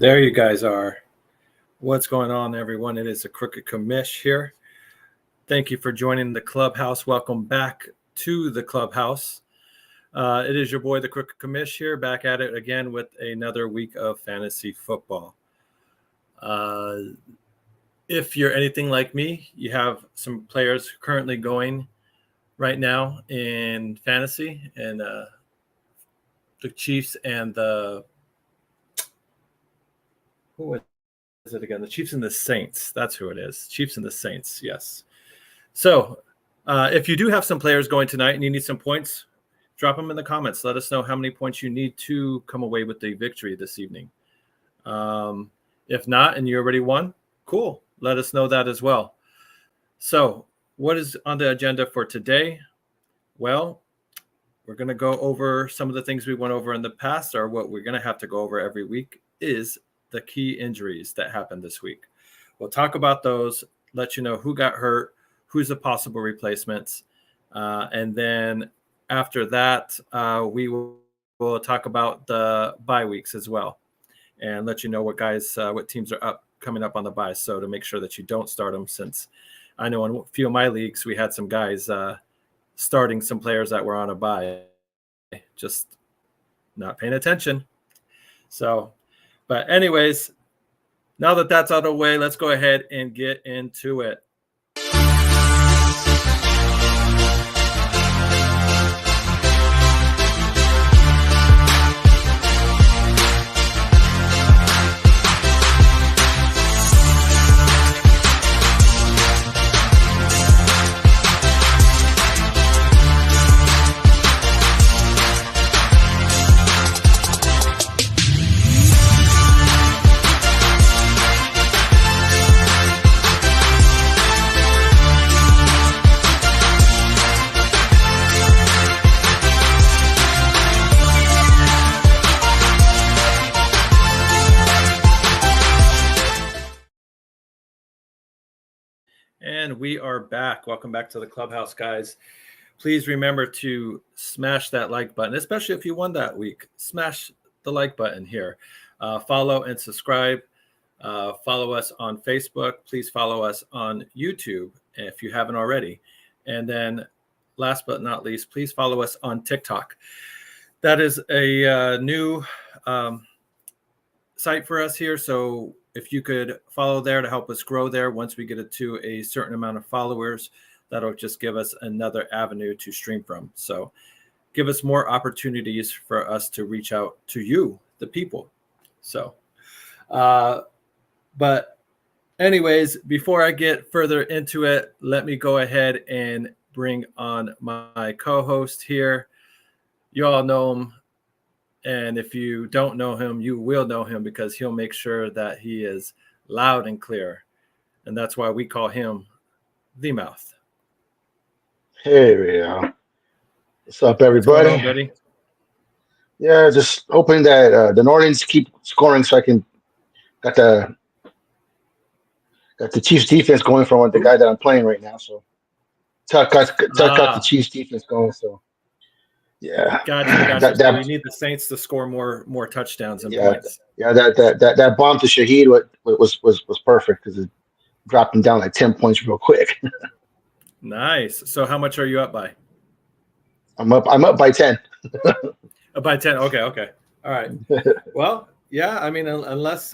There you guys are. What's going on, everyone? It is the Crooked Commish here. Thank you for joining the Clubhouse. Welcome back to the Clubhouse. It is your boy, the Crooked Commish here, back at it again with another week of fantasy football. If you're anything like me, you have some players currently going right now in fantasy, and the Chiefs and the who is it again? The Chiefs and the Saints. That's who it is. Chiefs and the Saints. Yes. So if you do have some players going tonight and you need some points, drop them in the comments. Let us know how many points you need to come away with the victory this evening. If not, and you already won, cool. Let us know that as well. So what is on the agenda for today? Well, we're going to go over some of the things we went over in the past, or what we're going to have to go over every week is the key injuries that happened this week. We'll talk about those, let you know who got hurt, who's the possible replacements. And then after that, we will talk about the bye weeks as well and let you know what teams are coming up on the bye. So to make sure that you don't start them, since I know in a few of my leagues, we had some guys starting some players that were on a bye, just not paying attention. So, but anyways, now that that's out of the way, let's go ahead and get into it. And we are back. Welcome back to the Clubhouse, guys. Please remember to smash that like button, especially if you won that week. Smash the like button here. Follow and subscribe. Follow us on Facebook. Please follow us on YouTube if you haven't already. And then last but not least, please follow us on TikTok. That is a new site for us here. So if you could follow there to help us grow there, once we get it to a certain amount of followers, that'll just give us another avenue to stream from. So give us more opportunities for us to reach out to you, the people. So, but anyways, before I get further into it, let me go ahead and bring on my co-host here. You all know him. And if you don't know him, you will know him, because he'll make sure that he is loud and clear. And that's why we call him the Mouth. Hey, we are. What's up, everybody? What's going on, buddy? Yeah, just hoping that the Nordians keep scoring so I can got the Chiefs defense going from the guy that I'm playing right now. So got the Chiefs defense going. So yeah, gotcha. So you need the Saints to score more touchdowns and points. Yeah, that bomb to Shaheed was perfect, because it dropped him down like 10 points real quick. Nice. So how much are you up by? I'm up by 10. By 10. Okay. All right. Well, yeah. I mean, unless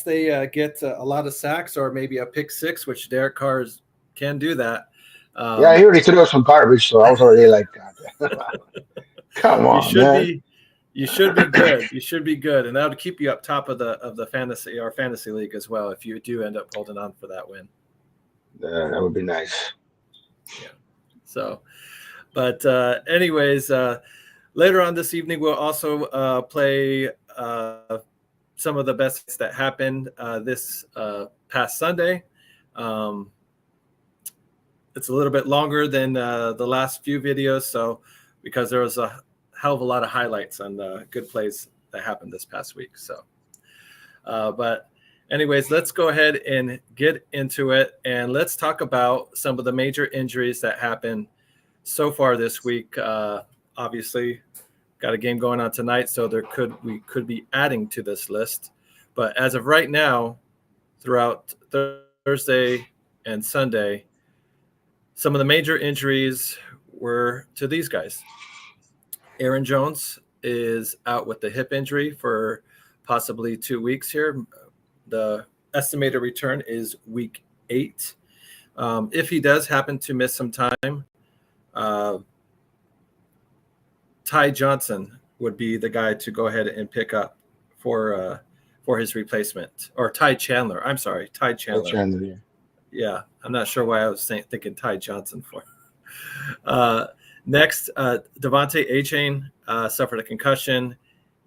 they get a lot of sacks or maybe a pick six, which Derek Carr can do that. Yeah, he already threw us some garbage, so I was already like, "Come on, man! You should be good. You should be good, and that would keep you up top of the fantasy league as well if you do end up holding on for that win. That would be nice. Yeah. So, but anyways, later on this evening we'll also play some of the best that happened this past Sunday. It's a little bit longer than the last few videos, so because there was a hell of a lot of highlights on the good plays that happened this past week. So, but anyways, let's go ahead and get into it, and let's talk about some of the major injuries that happened so far this week. Obviously, got a game going on tonight, so we could be adding to this list. But as of right now, throughout Thursday and Sunday, some of the major injuries were to these guys. Aaron Jones is out with the hip injury for possibly 2 weeks here. The estimated return is week 8. If he does happen to miss some time, Ty Johnson would be the guy to go ahead and pick up for his replacement. Or Ty Chandler. I'm sorry, Ty Chandler. Yeah, I'm not sure why I was thinking Ty Johnson for. Next, Devontae A-Chain suffered a concussion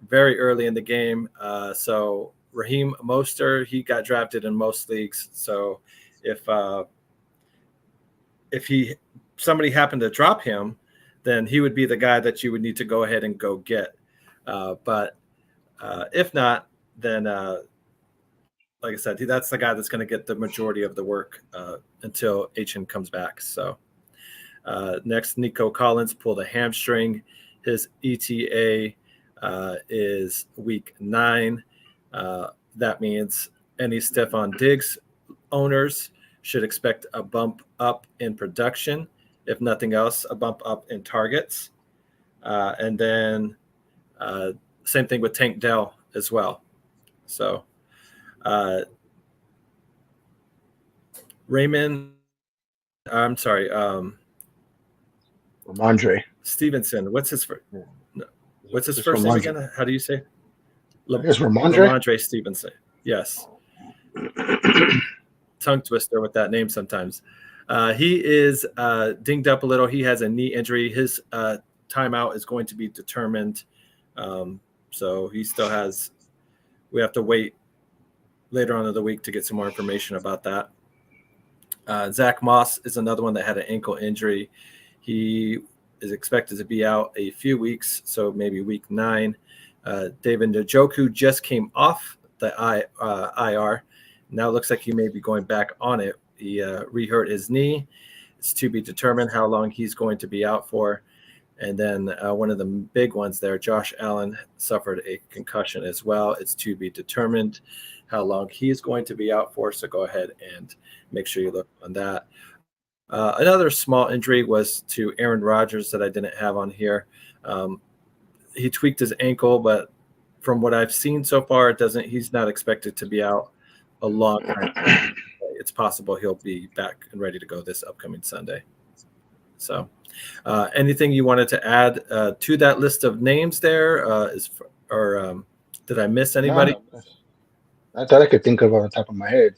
very early in the game. So Raheem Mostert, he got drafted in most leagues. So if somebody happened to drop him, then he would be the guy that you would need to go ahead and go get. But if not, then like I said, that's the guy that's going to get the majority of the work until H-N comes back. So next, Nico Collins pulled a hamstring. His ETA is week 9. That means any Stephon Diggs owners should expect a bump up in production. If nothing else, a bump up in targets. And then same thing with Tank Dell as well. So Ramondre Stevenson. What's his first name again? How do you say? It's Ramondre? Ramondre Stevenson. Yes. Tongue twister with that name sometimes. He is dinged up a little. He has a knee injury. His timeout is going to be determined. So he still has – we have to wait later on in the week to get some more information about that. Zach Moss is another one that had an ankle injury. He is expected to be out a few weeks, so maybe week 9. David Njoku just came off the IR. Now it looks like he may be going back on it. He re-hurt his knee. It's to be determined how long he's going to be out for. And then one of the big ones there, Josh Allen, suffered a concussion as well. It's to be determined how long he's going to be out for. So go ahead and make sure you look on that. Another small injury was to Aaron Rodgers that I didn't have on here. He tweaked his ankle, but from what I've seen so far, he's not expected to be out a long time. It's possible he'll be back and ready to go this upcoming Sunday. So anything you wanted to add to that list of names there? Did I miss anybody? No, that's all I could think of on the top of my head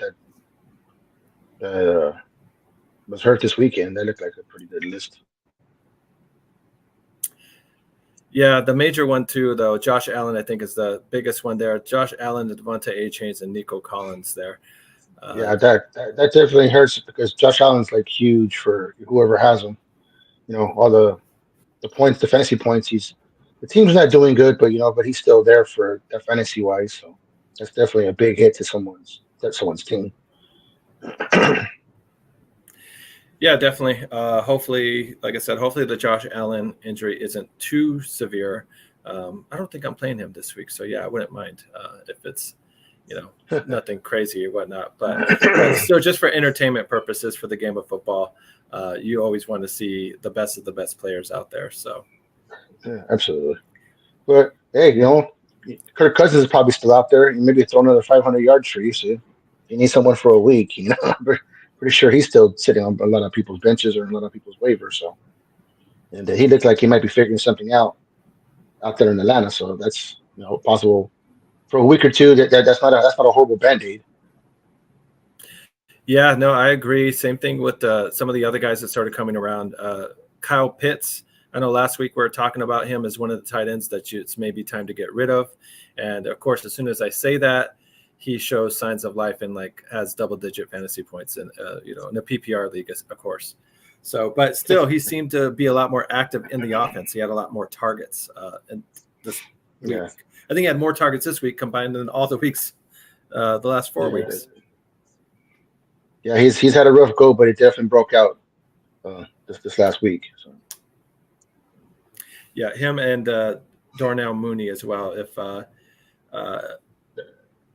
that was hurt this weekend. That looked like a pretty good list. Yeah, the major one too, though, Josh Allen, I think, is the biggest one there. Josh Allen, the Devontae A-Chains, and Nico Collins there. Yeah, that definitely hurts because Josh Allen's like huge for whoever has him. All the points, the fantasy points. The team's not doing good, but he's still there for the fantasy wise. So that's definitely a big hit to someone's team. Yeah, definitely. Hopefully, like I said, hopefully the Josh Allen injury isn't too severe. I don't think I'm playing him this week, so yeah, I wouldn't mind if it's nothing crazy or whatnot. But still, just for entertainment purposes for the game of football, you always want to see the best of the best players out there. So, yeah, absolutely. But hey, Kirk Cousins is probably still out there. Maybe throw another 500 yards for you. So you need someone for a week. Pretty sure he's still sitting on a lot of people's benches or a lot of people's waivers. So, and he looked like he might be figuring something out there in Atlanta. So that's possible for a week or two. That's not a horrible Band-Aid. Yeah, no, I agree. Same thing with some of the other guys that started coming around. Kyle Pitts. I know last week we were talking about him as one of the tight ends that it's maybe time to get rid of. And of course, as soon as I say that, he shows signs of life and has double-digit fantasy points in in a PPR league, of course. So, but still, he seemed to be a lot more active in the offense. He had a lot more targets in this week. Yeah. I think he had more targets this week combined than all the weeks, the last 4 weeks. Yeah, he's had a rough go, but it definitely broke out this last week. So. Yeah, him and Darnell Mooney as well. If the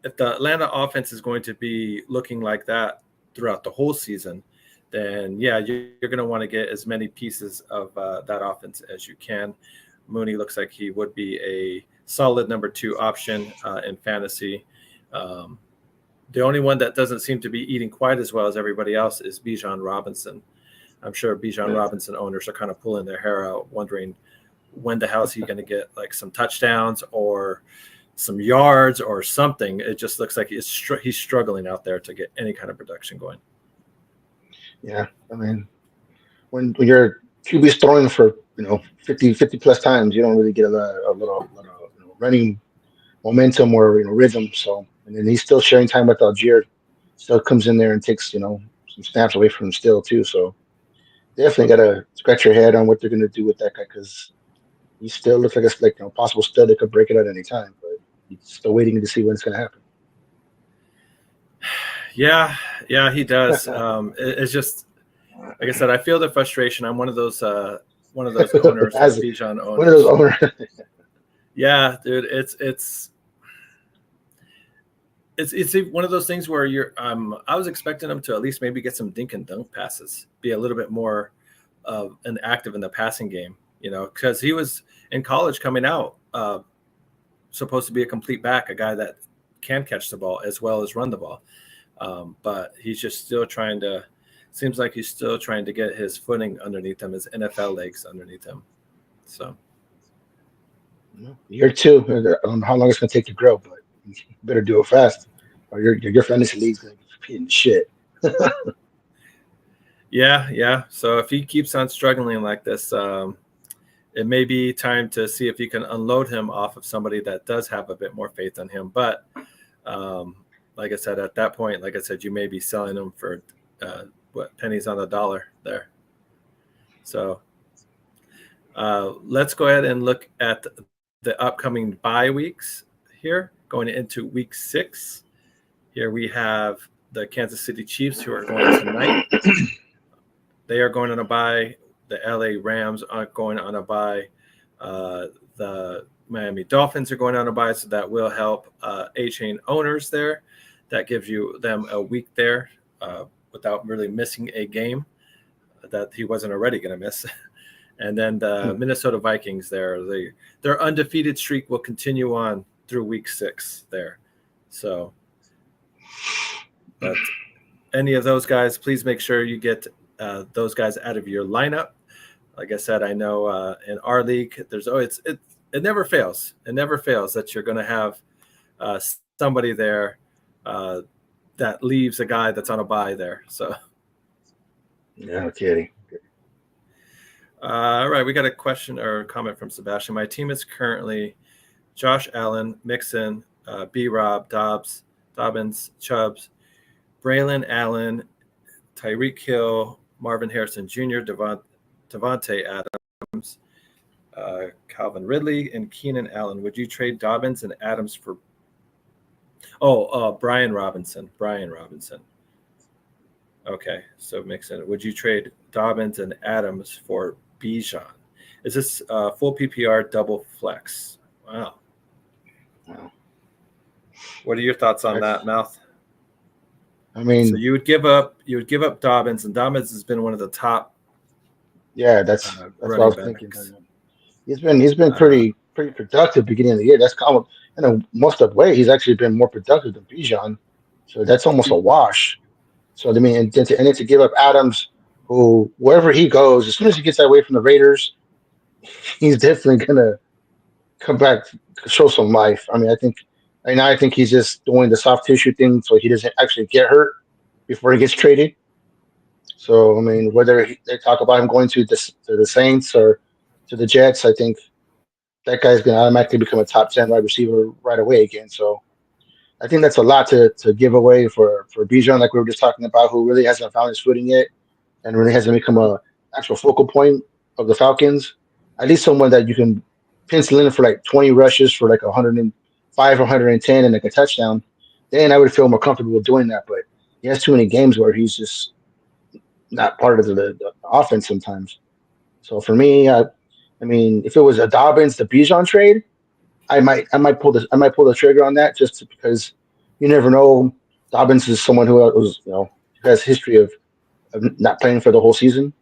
Atlanta offense is going to be looking like that throughout the whole season, then yeah, you're going to want to get as many pieces of that offense as you can. Mooney looks like he would be a solid number 2 option in fantasy. The only one that doesn't seem to be eating quite as well as everybody else is Bijan Robinson. I'm sure Bijan Robinson owners are kind of pulling their hair out, wondering when the hell is he going to get like some touchdowns or some yards or something. It just looks like he's struggling out there to get any kind of production going. Yeah, I mean, when your QB's throwing for 50 plus times, you don't really get a little running momentum or rhythm. So, and then he's still sharing time with Algier. Still comes in there and takes some snaps away from him still too. So definitely got to scratch your head on what they're going to do with that guy, because he still looks like a possible stud that could break it at any time. But he's still waiting to see when it's going to happen. Yeah, he does. It's just, like I said, I feel the frustration. I'm one of those owners, Bijan owners. One of those owners. Yeah, dude, it's one of those things where I was expecting him to at least maybe get some dink and dunk passes, be a little bit more and active in the passing game, because he was in college coming out supposed to be a complete back, a guy that can catch the ball as well as run the ball. But he's just still seems like he's still trying to get his footing underneath him, his NFL legs underneath him. So year 2, I don't know how long it's going to take to grow, but you better do it fast, or your fantasy league's going to be competing shit. Yeah. So if he keeps on struggling like this, it may be time to see if you can unload him off of somebody that does have a bit more faith in him. But like I said, at that point, you may be selling him for pennies on the dollar there. So let's go ahead and look at the upcoming bye weeks here, going into week 6. Here we have the Kansas City Chiefs, who are going tonight. They are going on a bye. The LA Rams are going on a bye. The Miami Dolphins are going on a bye, so that will help A-Chain owners there. That gives them a week there without really missing a game that he wasn't already going to miss. And then the Minnesota Vikings their undefeated streak will continue on through week 6 there. So, but any of those guys, please make sure you get those guys out of your lineup. Like I said, I know in our league, there's always it never fails. It never fails that you're going to have somebody there that leaves a guy that's on a bye there. So, yeah, no kidding. All right, we got a question or a comment from Sebastian. My team is currently Josh Allen, Mixon, B-Rob, Dobbins, Chubbs, Braylon Allen, Tyreek Hill, Marvin Harrison Jr., Devontae Adams, Calvin Ridley, and Keenan Allen. Would you trade Dobbins and Adams for Brian Robinson? Okay, so Mixon. Would you trade Dobbins and Adams for Bijan? Is this full PPR double flex? Wow. What are your thoughts on that, Mouth? I mean, so you would give up Dobbins, and Dobbins has been one of the top. Yeah, that's what I was thinking. He's been pretty productive beginning of the year. That's kind of, most of the way he's actually been more productive than Bijan. So that's almost a wash. So I mean, and then to give up Adams, who wherever he goes, as soon as he gets away from the Raiders, he's definitely gonna come back, show some life. I mean, I think he's just doing the soft tissue thing so he doesn't actually get hurt before he gets traded. So I mean, whether they talk about him going to the Saints or to the Jets, I think that guy's gonna automatically become a top 10 wide receiver right away again. So I think that's a lot to give away for Bijan, like we were just talking about, who really hasn't found his footing yet and really hasn't become a actual focal point of the Falcons. At least someone that you can pencil in for like 20 rushes for like 105 or 110 and like a touchdown. Then I would feel more comfortable doing that. But he has too many games where he's just not part of the offense sometimes. So for me, I mean, if it was a Dobbins to Bijan trade, I might pull the trigger on that just because you never know. Dobbins is someone who was has history of not playing for the whole season,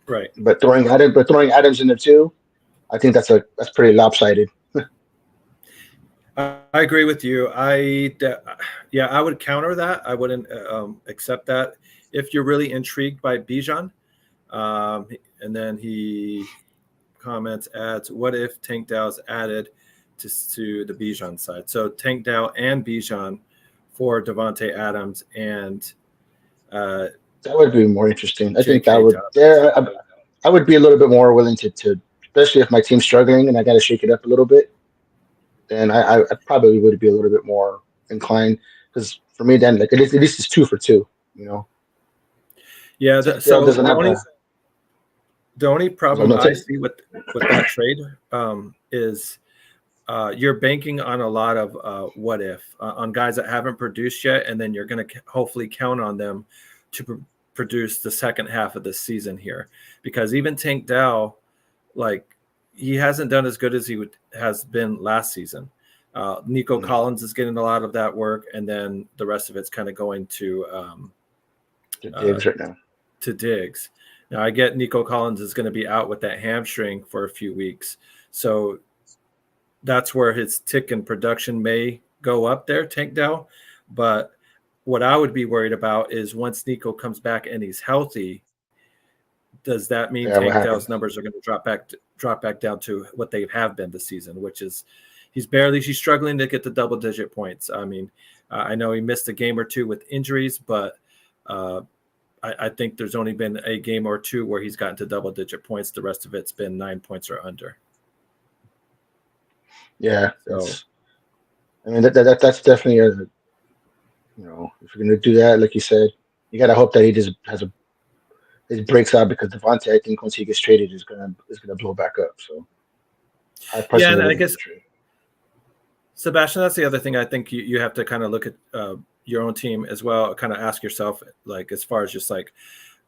Right. but throwing Adams in there too. I think that's pretty lopsided. I agree with you. I would counter that. I wouldn't accept that. If you're really intrigued by Bijan, and then he adds, what if Tank Dow's added to the Bijan side? So Tank Dow and Bijan for Devontae Adams and That would be more interesting. I think that J.K. would. Dobbins. Yeah, I would be a little bit more willing to, especially if my team's struggling and I got to shake it up a little bit. Then I probably would be a little bit more inclined because for me, then like at least it's 2 for 2. Yeah. Tank Dell doesn't have The only problem no, I see with that trade is you're banking on a lot of what if on guys that haven't produced yet, and then you're going to hopefully count on them to produce the second half of the season here, because even Tank Dell, like, he hasn't done as good as he has been last season. Nico Collins is getting a lot of that work, and then the rest of it's kind of going to Diggs right now. To Diggs. Now, I get Nico Collins is going to be out with that hamstring for a few weeks, so that's where his tick in production may go up there, Tank Dell. But what I would be worried about is once Nico comes back and he's healthy, does that mean Tank Dell's numbers are going to drop back down to what they have been this season, which is he's struggling to get to double-digit points. I mean, I know he missed a game or two with injuries, but I think there's only been a game or two where he's gotten to double-digit points. The rest of it's been 9 points or under. Yeah, I mean that's definitely if you're going to do that, like you said, you got to hope that he just it breaks out, because Devontae, I think once he gets traded, is gonna blow back up. So and I guess Sebastian, that's the other thing. I think you have to kind of look at your own team as well. Kind of ask yourself, like, as far as just like,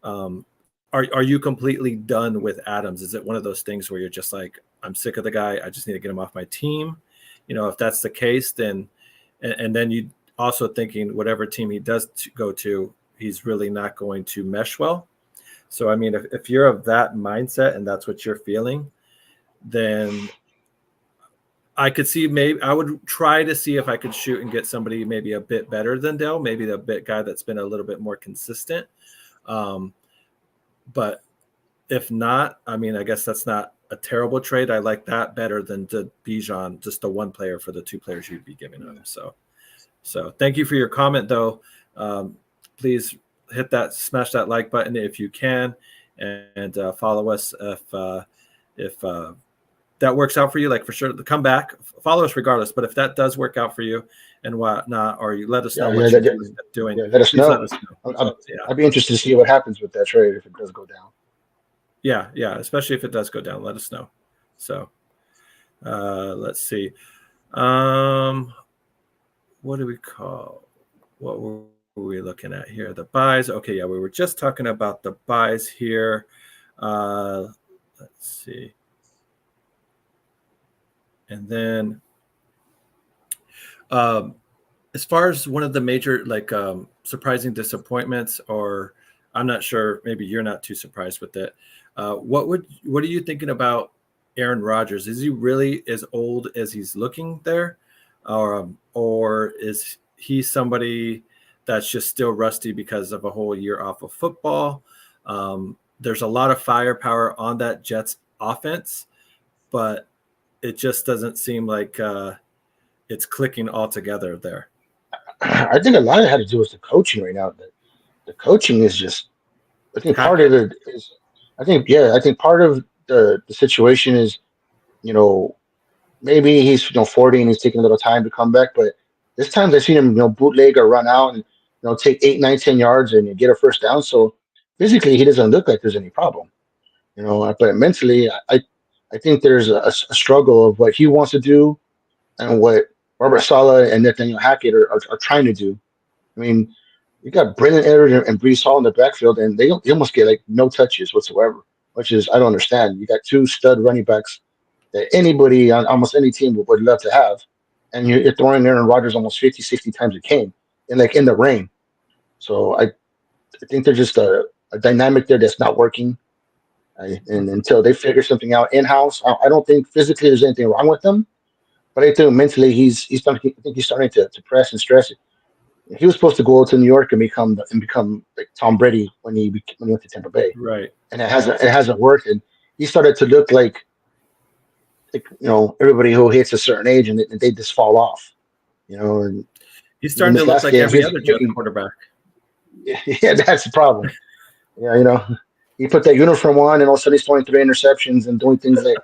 are you completely done with Adams? Is it one of those things where you're just like, I'm sick of the guy, I just need to get him off my team? If that's the case, then and then you also thinking whatever team he does go to, he's really not going to mesh well. So, I mean, if you're of that mindset and that's what you're feeling, then I could see maybe I would try to see if I could shoot and get somebody maybe a bit better than Dell, maybe the guy that's been a little bit more consistent. But if not, I mean, I guess that's not a terrible trade. I like that better than the Bijan, just the one player for the two players you'd be giving them. So thank you for your comment, though. Please smash that like button if you can, and follow us if that works out for you. Like, for sure, come back, follow us regardless. But if that does work out for you and whatnot, or you let us know what you're doing, let us know. Let us know. I'd be interested to see what happens with that trade if it does go down. Yeah, especially if it does go down, let us know. So let's see. What do we call? What were we looking at here? The buys. Okay, yeah, we were just talking about the buys here. Let's see. And then as far as one of the major, like, surprising disappointments, or I'm not sure, maybe you're not too surprised with it. What are you thinking about Aaron Rodgers? Is he really as old as he's looking there? Or is he somebody that's just still rusty because of a whole year off of football? There's a lot of firepower on that Jets offense, but it just doesn't seem like it's clicking all together there. I think a lot of it had to do with the coaching right now. The coaching is just, I think part of it is, I think part of the situation is, maybe he's 40 and he's taking a little time to come back, but this time I've seen him bootleg or run out and take 8, 9, 10 yards and get a first down. So physically he doesn't look like there's any problem, but mentally I think there's a struggle of what he wants to do and what Robert Saleh and Nathaniel Hackett are trying to do. I mean, you got Brendan Edwards and Breece Hall in the backfield, and they almost get like no touches whatsoever, which is, I don't understand. You got two stud running backs that anybody on almost any team would love to have. And you're throwing Aaron Rodgers almost 50, 60 times a game, and like in the rain. So I think there's just a dynamic there that's not working. And until they figure something out in house, I don't think physically there's anything wrong with them. But I think mentally he's starting. I think he's starting to press and stress. He was supposed to go to New York and become like Tom Brady when he went to Tampa Bay, Right. and it hasn't worked. And he started to look like everybody who hits a certain age and they just fall off. And He's even starting to this look last like game, every he's other Jets making quarterback. yeah, that's the problem. Yeah, he put that uniform on, and all of a sudden he's throwing 3 interceptions and doing things that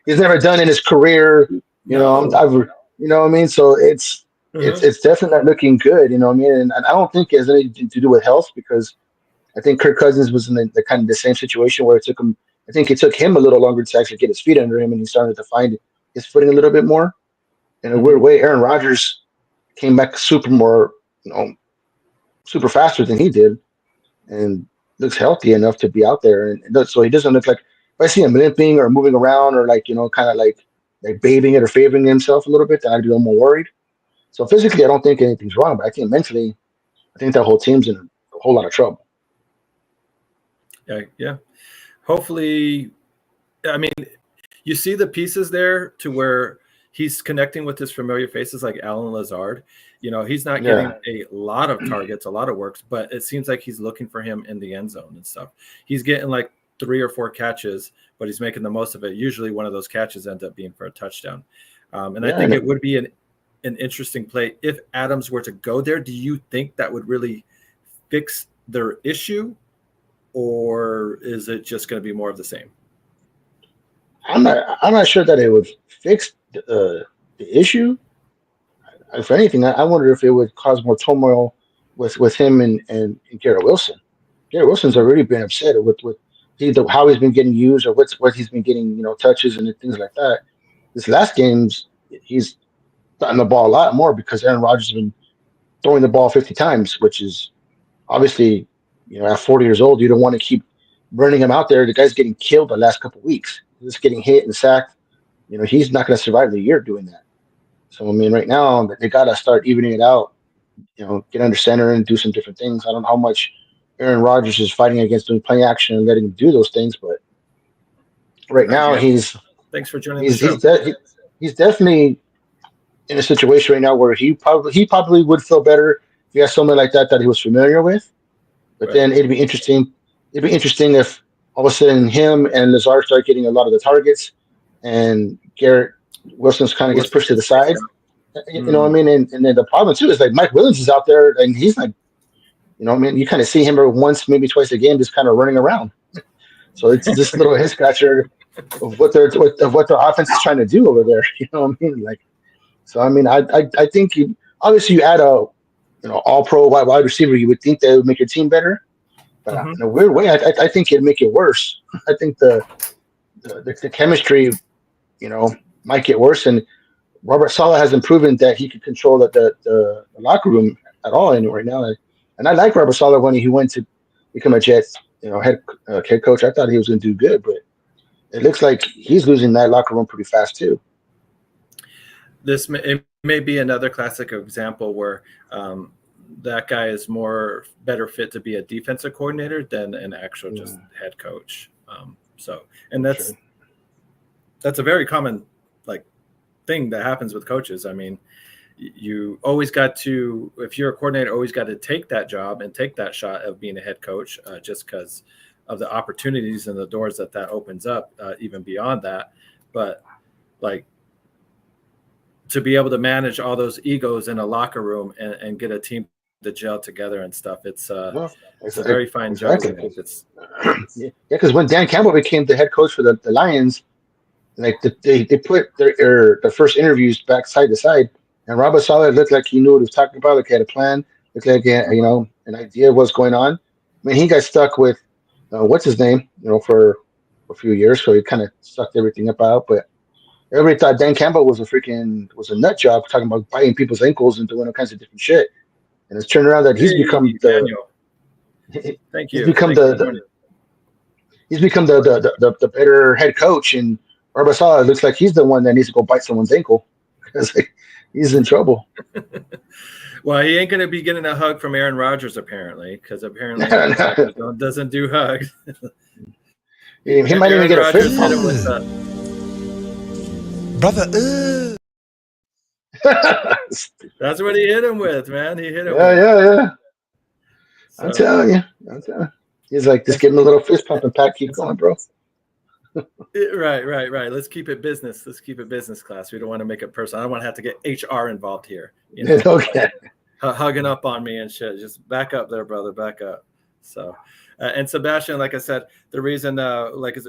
he's never done in his career. No. You know what I mean? So it's definitely not looking good. You know what I mean? And I don't think it has anything to do with health because I think Kirk Cousins was in the kind of the same situation where it took him. I think it took him a little longer to actually get his feet under him, and he started to find his footing a little bit more. In a weird way, Aaron Rodgers came back super faster than he did, and looks healthy enough to be out there. And so he doesn't look like if I see him limping or moving around or kind of like bathing it or favoring himself a little bit, then I'd be a little more worried. So physically, I don't think anything's wrong, but I think mentally, I think that whole team's in a whole lot of trouble. Yeah. Hopefully, I mean, you see the pieces there to where he's connecting with his familiar faces like Alan Lazard. He's not getting a lot of targets, a lot of works, but it seems like he's looking for him in the end zone and stuff. He's getting like 3 or 4 catches, but he's making the most of it. Usually one of those catches ends up being for a touchdown. I think it would be an interesting play if Adams were to go there. Do you think that would really fix their issue, or is it just going to be more of the same? I'm not sure that it would fix the issue. If anything, I wonder if it would cause more turmoil with him and Garrett Wilson. Garrett Wilson's already been upset with how he's been getting used or what he's been getting, touches and things like that. This last game's he's gotten the ball a lot more because Aaron Rodgers has been throwing the ball 50 times, which is obviously, at 40 years old, you don't want to keep burning him out there. The guy's getting killed the last couple of weeks. He's just getting hit and sacked. He's not going to survive the year doing that. So, I mean, right now, they got to start evening it out, get under center and do some different things. I don't know how much Aaron Rodgers is fighting against doing play action and letting him do those things, but right now Thanks for joining the show. He's definitely in a situation right now where he probably would feel better if he has someone like that he was familiar with. But then it'd be interesting. It'd be interesting if all of a sudden him and Lazard start getting a lot of the targets, and Garrett Wilson's kind of gets pushed to the side. You know what I mean? And then the problem too is like Mike Williams is out there and he's like, you kind of see him once, maybe twice a game, just kind of running around. So it's this little head scratcher of what their offense is trying to do over there. You know what I mean? Like, so I mean, I think obviously you add a all pro wide receiver, you would think that would make your team better. But in a weird way, I think it'd make it worse. I think the chemistry, might get worse. And Robert Saleh hasn't proven that he could control the locker room at all right now. And I like Robert Saleh when he went to become a Jets, head coach. I thought he was going to do good, but it looks like he's losing that locker room pretty fast too. It may be another classic example where that guy is better fit to be a defensive coordinator than an actual just head coach. That's a very common thing that happens with coaches. I mean, you always got to, if you're a coordinator, always got to take that job and take that shot of being a head coach just because of the opportunities and the doors that opens up, even beyond that. But to be able to manage all those egos in a locker room and get a team to gel together and stuff, it's a very fine job. Because when Dan Campbell became the head coach for the Lions, they put their first interviews back side to side, and Robert Saleh looked like he knew what he was talking about. Like he had a plan. Looked like he had, an idea of what's going on. I mean, he got stuck with what's his name, for a few years, so he kind of sucked everything up out. But everybody thought Dan Campbell was a nut job, talking about biting people's ankles and doing all kinds of different shit. And it's turned around that he's become He's become the better head coach, and Barbasala looks like he's the one that needs to go bite someone's ankle because he's in trouble. Well, he ain't going to be getting a hug from Aaron Rodgers, apparently, because apparently Aaron Rodgers doesn't do hugs. He might even get a fist pump. Brother, That's what he hit him with, man. He hit him. Yeah. So, I'm telling you. He's like, just give him a little fist pump and Pat, keep going, bro. Right. Let's keep it business. Let's keep it business class. We don't want to make it personal. I don't want to have to get HR involved here. You know, okay. Hugging up on me and shit. Just back up there, brother. Back up. So, and Sebastian, like I said, the reason,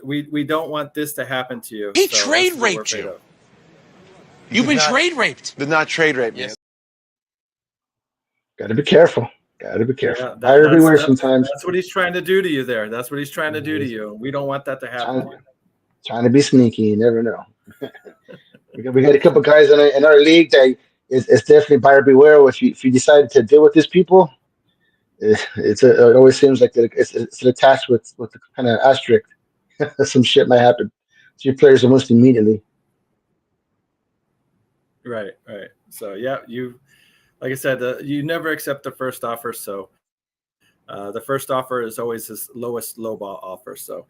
we don't want this to happen to you. He trade raped you. You've been trade raped. Did not trade rape. Yes. Got to be careful. Yeah, Buyer beware sometimes. That's what he's trying to do to you there. That's what he's trying to do to you. We don't want that to happen to you. Trying to be sneaky. You never know. we got a couple guys in our league that is definitely buyer beware. If you decide to deal with these people, it always seems like it's attached with the kind of asterisk. Some shit might happen to your players almost immediately. Right. So yeah, like I said, you never accept the first offer. So the first offer is always his lowest lowball offer. So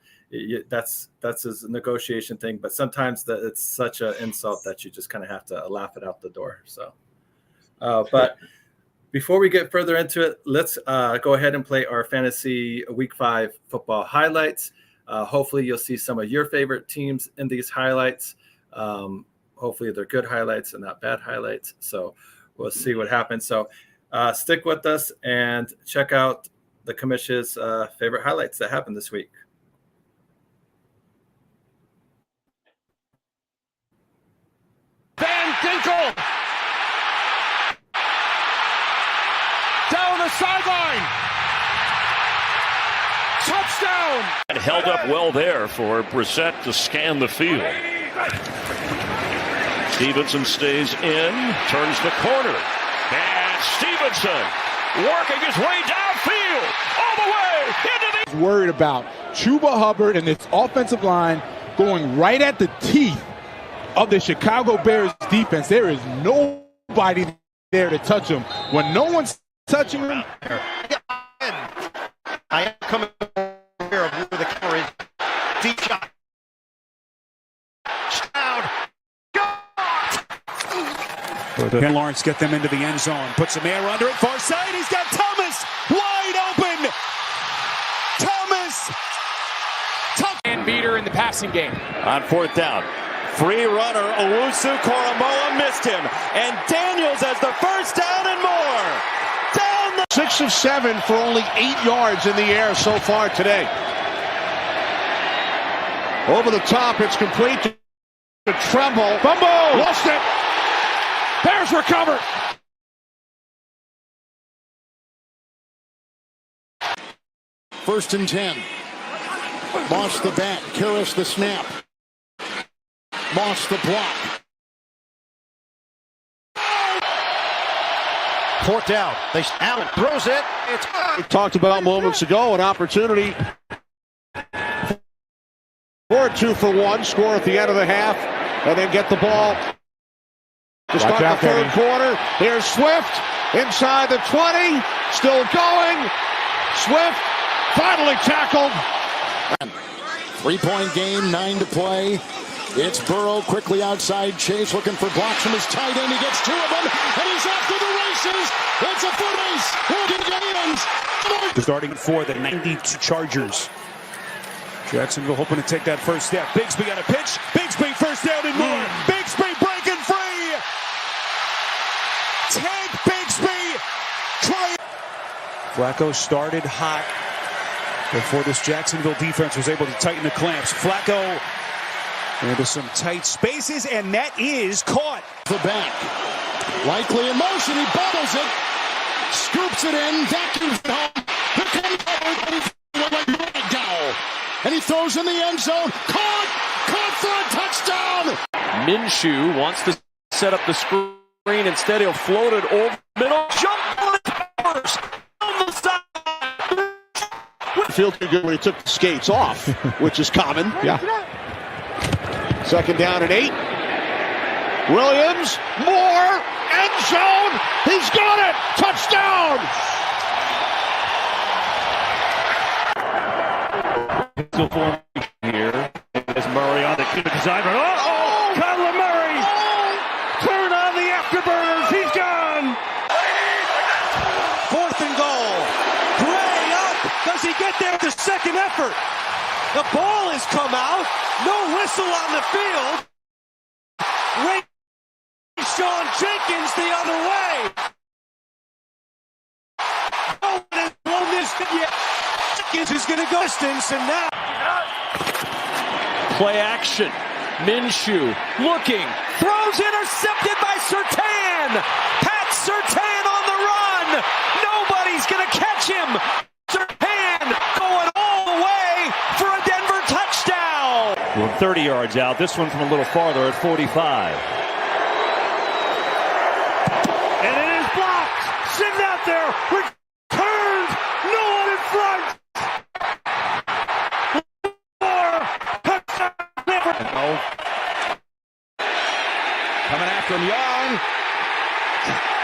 that's his negotiation thing. But sometimes it's such an insult that you just kind of have to laugh it out the door. So, but before we get further into it, let's go ahead and play our fantasy Week 5 football highlights. Hopefully, you'll see some of your favorite teams in these highlights. Hopefully, they're good highlights and not bad highlights. So we'll see what happens. So stick with us and check out the Commish's favorite highlights that happened this week. Van Ginkel down the sideline. Touchdown. Held up well there for Brissett to scan the field. Stevenson stays in, turns the corner, and Stevenson working his way downfield, all the way into the... Worried about Chuba Hubbard and its offensive line going right at the teeth of the Chicago Bears defense. There is nobody there to touch him. When no one's touching him... I am coming aware of where the cover is. Deep shot. Can Lawrence get them into the end zone? Puts some air under it. Far side. He's got Thomas wide open. Thomas. And beater in the passing game. On fourth down. Free runner. Owusu Koromoa missed him. And Daniels has the first down and more. Down the 6 of 7 for only 8 yards in the air so far today. Over the top, it's complete to Tremble. Fumble. Lost it. Bears recover. First and 10. Moss the back. Karras the snap. Moss the block. Fourth down. Allen throws it. We talked about moments ago an opportunity for a 2-for-1 score at the end of the half, and then get the ball to start the third quarter. Here's Swift inside the 20, still going. Swift finally tackled. 3-point game, 9 to play. It's Burrow quickly outside Chase looking for blocks from his tight end. He gets 2 of them, and he's off to the races. It's a foot race. Starting for the 92 Chargers. Jacksonville hoping to take that first step. Bigsby on a pitch. Bigsby first down and more. Bigsby breaking free. Tank Bigsby. Flacco started hot before this Jacksonville defense was able to tighten the clamps. Flacco into some tight spaces, and that is caught. The back. Likely in motion. He bobbles it. Scoops it in. Vacuums it home. Here comes Howard. And he throws in the end zone. Caught for a touchdown. Minshew wants to set up the screen. Instead, he'll float it over the middle. Jump on the towers. On the side. Feel too good when he took the skates off, which is common. Yeah. Second down and 8. Williams, more, end zone. He's got it. Touchdown. Here is Murray on the assignment. Uh-oh! Kyler Murray! Turn on the afterburners. He's gone. 4th and goal. Gray up. Does he get there with the second effort? The ball has come out. No whistle on the field. Ray Sean Jenkins the other way. No one has blown this yet. Jenkins is going to go distance, and now Play action. Minshew looking. Throws intercepted by Surtain. Pat Surtain on the run. Nobody's going to catch him. Surtain going all the way for a Denver touchdown. We're 30 yards out. This one from a little farther at 45. And it is blocked. Sitting out there. Returned. No one in front. Coming after him, Young.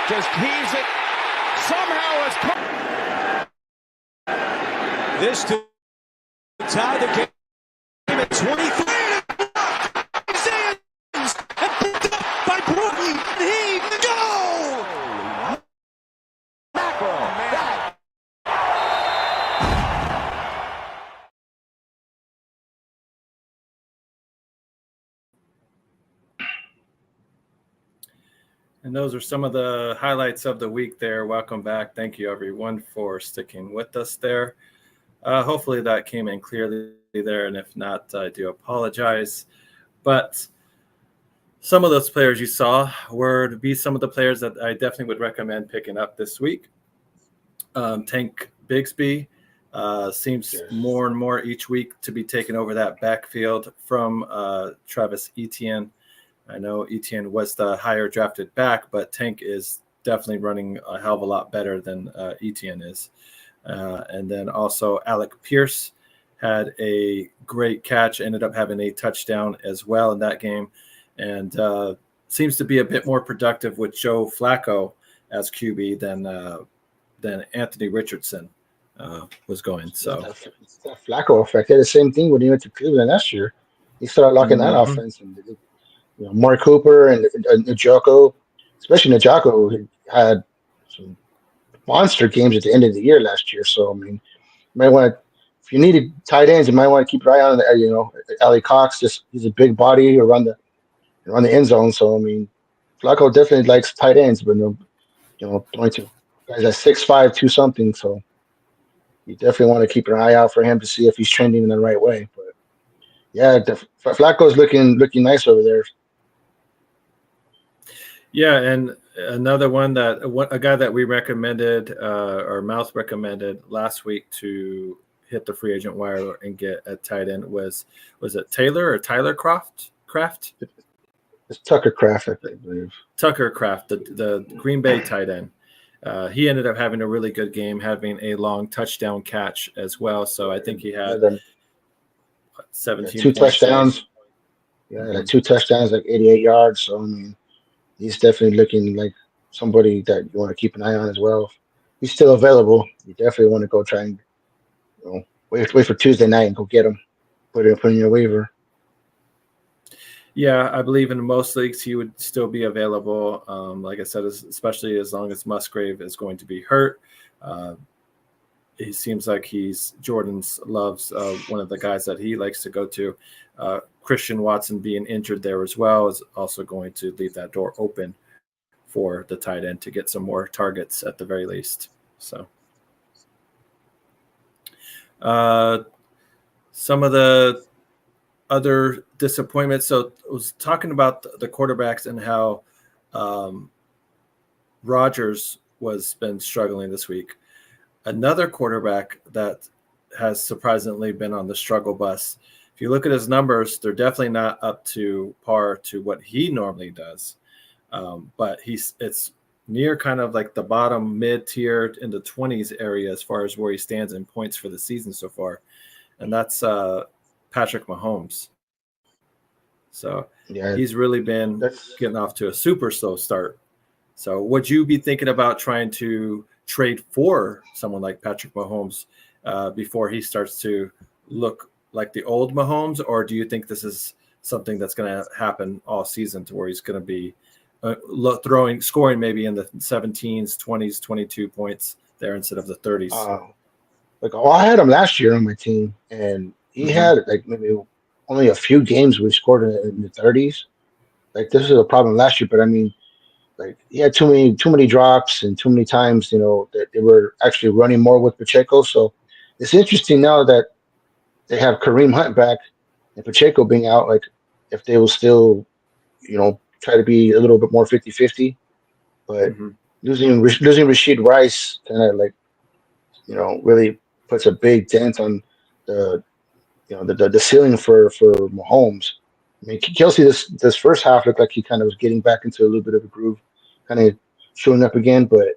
Just heaves it. Somehow it's this to tie the game at 23. And picked up by Brooklyn. He go! And those are some of the highlights of the week there. Welcome back. Thank you, everyone, for sticking with us there. Hopefully that came in clearly there, and if not, I do apologize. But some of those players you saw were to be some of the players that I definitely would recommend picking up this week. Tank Bigsby seems more and more each week to be taking over that backfield from Travis Etienne. I know Etienne was the higher drafted back, but Tank is definitely running a hell of a lot better than Etienne is. And then also Alec Pierce had a great catch, ended up having a touchdown as well in that game, and seems to be a bit more productive with Joe Flacco as QB than Anthony Richardson was going. So it's that Flacco effect. They had the same thing when he went to Cleveland last year. He started locking that offense, and Mark Cooper and Njoku, especially Njoku, had some monster games at the end of the year last year. So I mean, you might want to, if you needed tight ends, you might want to keep an eye on Ali Cox. He's a big body around the end zone. So I mean, Flacco definitely likes tight ends, but going to guys at 6'5", 2 something. So you definitely want to keep an eye out for him to see if he's trending in the right way. But yeah, Flacco's looking nice over there. yeah, and another one a guy that we recommended or Mouth recommended last week to hit the free agent wire and get a tight end was it Tyler Kraft? It's Tucker Kraft, I believe. Tucker Kraft, the Green Bay tight end. He ended up having a really good game, having a long touchdown catch as well. So I think he had 17 2 touchdowns. Yeah, like 2 touchdowns, like 88 yards. So I mean, he's definitely looking like somebody that you want to keep an eye on as well. He's still available. You definitely want to go try and wait for Tuesday night and go get him. Put in your waiver. Yeah, I believe in most leagues he would still be available. Like I said, especially as long as Musgrave is going to be hurt. He seems like Jordan loves one of the guys that he likes to go to. Christian Watson being injured there as well is also going to leave that door open for the tight end to get some more targets at the very least. So some of the other disappointments. So I was talking about the quarterbacks and how Rodgers been struggling this week. Another quarterback that has surprisingly been on the struggle bus. If you look at his numbers, they're definitely not up to par to what he normally does. But it's near kind of like the bottom mid-tier in the 20s area as far as where he stands in points for the season so far. And that's Patrick Mahomes. So Yeah, he's really been getting off to a super slow start. So would you be thinking about trying to trade for someone like Patrick Mahomes before he starts to look like the old Mahomes, or do you think this is something that's going to happen all season to where he's going to be scoring maybe in the 17s, 20s, 22 points there instead of the 30s? I had him last year on my team, and he had like maybe only a few games we scored in the 30s. Like this is a problem last year, but I mean, like he had too many drops and too many times, that they were actually running more with Pacheco. So it's interesting now that they have Kareem Hunt back and Pacheco being out, like if they will still, try to be a little bit more 50-50. But losing Rashid Rice kind of like, really puts a big dent on the the ceiling for Mahomes. I mean, Kelsey this first half looked like he kind of was getting back into a little bit of a groove, kind of showing up again. But